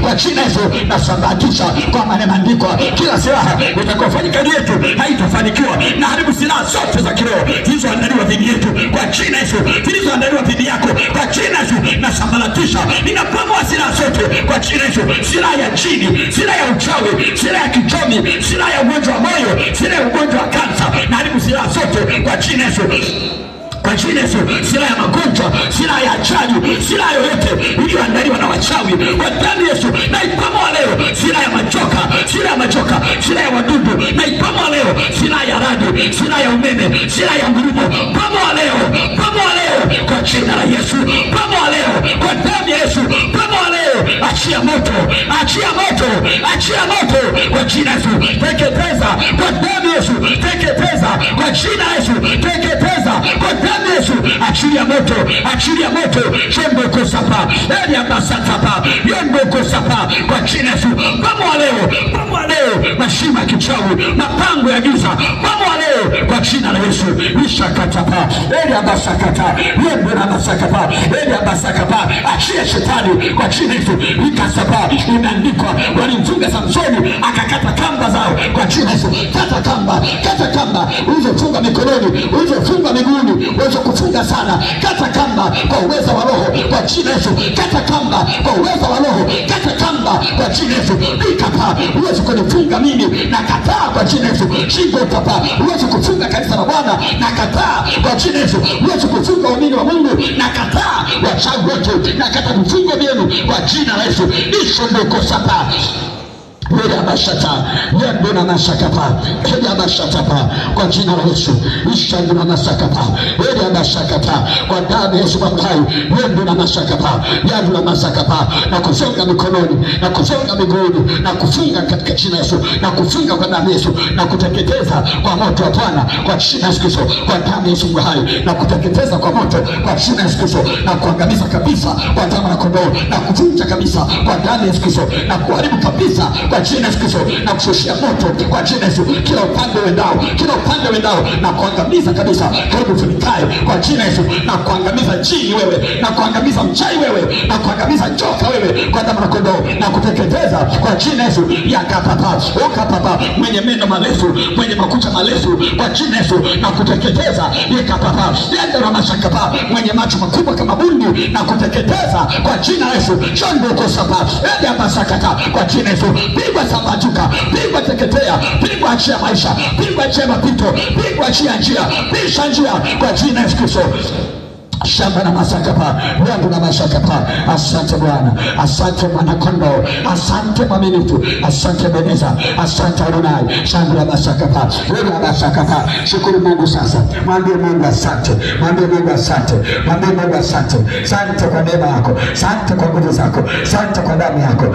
kwa jina Yesu. Nasambatisha kwa maana andiko, kila silaha itakayofanyika juu yetu haitafanikiwa. Na haribu silaha zote za kiroho zilizoandaliwa dhidi yetu kwa jina Yesu, zilizoandaliwa dhidi yako kwa jina Yesu. Nasambaratisha, ninapomoa silaha zote kwa jina Yesu. Silaha ya chini, silaha ya uchawi, silaha ya kichomi, silaha ya ugonjwa wa moyo, silaha ya ugonjwa wa kansa, na haribu silaha zote kwa jina Yesu. Kwa jina Yesu, silaha ya magonjwa, silaha ya ajali, silaha yoyote iliyoandaliwa na wachawi, kwa damu Yesu naipamoa leo. Silaha ya majoka, silaha ya majoka, silaha ya wadudu naipamoa leo. Silaha ya radi, silaha ya umeme, silaha ya ngurumo, pamoa leo, pamoa leo kwa jina la Yesu, pamoa leo kwa damu ya Yesu, pamoa leo. Achia moto, achia moto, achia moto kwa jina Yesu. Teketeza kwa damu ya Yesu, teketeza kwa jina la Yesu, teketeza kwa damu ya Yesu. Achilia moto, achilia moto. Shembo kosapa, elia basatapa, yombo kosapa kwa jina Yesu. Pamoa leo, pamoa leo mashima kichawi, mapango ya giza, pamoa leo kwa jina la Yesu. Ishakatapa, elia basakata, yombo na basakapa, elia basakapa. Achia shetani kwa jina Yesu. Ikasapa, imeandikwa walimfunga Samsoni akakata kamba zao kwa jina Yesu. Kata kamba, kata kamba ulizofunga mikononi, ulizofunga miguuni, ulizokufunga sana. Kata kamba kwa uwezo wa Roho kwa jina Yesu. Kata kamba kwa uwezo wa Roho, kata kamba kwa jina Yesu. Ikapa, uweze kunifunga mimi na kataa kwa jina Yesu. Shingo kapa, uweze kufunga kanisa la Bwana na kataa kwa jina Yesu. Uweze kufunga waamini wa Mungu na kataa wachawi wote na kataa vifungo vyenu kwa jina la Yesu. Ishondoko sapa Elia bashata, yendo na masakapa, Elia bashatapa kwa jina la Yesu. Ishando na masakapa, Elia bashakata kwa damu ya Yesu hai, yendo na masakapa, yendo na masakapa, na kufunga mikononi, na kufunga miguuni, na kufunga katika jina la Yesu, na kufunga kwa damu ya Yesu, na kuteketeza kwa moto wa Bwana kwa jina la Yesu Kristo, kwa damu ya Yesu hai, na kuteketeza kwa moto kwa jina la Yesu Kristo, na kuangamiza kabisa kwa damu ya kondoo, na kuvunja kabisa kwa damu ya Yesu Kristo, na kuharibu kabisa kwa jina la Yesu Kristo, na kushushia moto kwa jina la Yesu kila upande wendao, kila upande wendao, na kuangamiza kabisa karibu funikae kwa jina la Yesu, na kuangamiza jini wewe, na kuangamiza mchai wewe, na kuangamiza joka wewe kwa damu ya kondoo, na kuteketeza kwa jina la Yesu. Yakapapa, okapapa, mwenye meno marefu, mwenye makucha marefu kwa jina la Yesu, na kuteketeza. Yakapapa, yenda na mashakapa, mwenye macho makubwa kama bundu, na kuteketeza kwa jina la Yesu. Shongo kosapa, yenda basakata kwa jina la Yesu. Pigwa sambajuka, pigwa teketea, pigwa achia maisha, pigwa achia mapito, pigwa achia njia, pisha njia kwa jina la Yesu Kristo. Shamba na masakapa, yangu na masakapa. Asante Bwana, asante mwana kondoo, asante mwaminifu, asante Beneza, asante Adonai. Shamba na masakapa, wewe na masakapa. Shukuru Mungu sasa, mwambie Mungu asante, mwambie Mungu asante, mwambie Mungu asante. Asante kwa neema yako, asante kwa nguvu zako, asante kwa damu yako.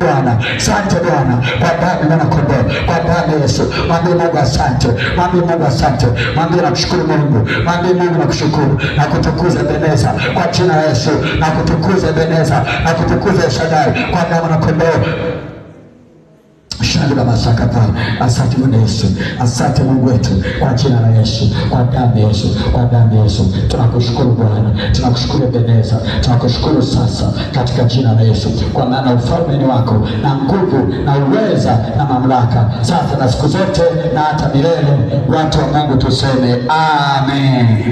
Bwana, asante Bwana kwa damu na kondoo, kwa damu ya Yesu. Mwambie Mungu asante, mwambie Mungu asante, mwambie nakushukuru Mungu, mwambie Mungu nakushukuru na kutukuza Beneza kwa jina la Yesu, na kutukuza Beneza, na kutukuza Shaddai kwa damu na kondoo. Shangwe masakapa. Asante Bwana Yesu, asante Mungu wetu kwa jina la Yesu, kwa damu ya Yesu, kwa damu ya Yesu. Tunakushukuru Bwana, tunakushukuru Beneza, tunakushukuru sasa katika jina la Yesu, kwa maana ufalme ni wako na nguvu na uweza na mamlaka sasa na siku zote na hata milele. Watu wa Mungu tuseme amen.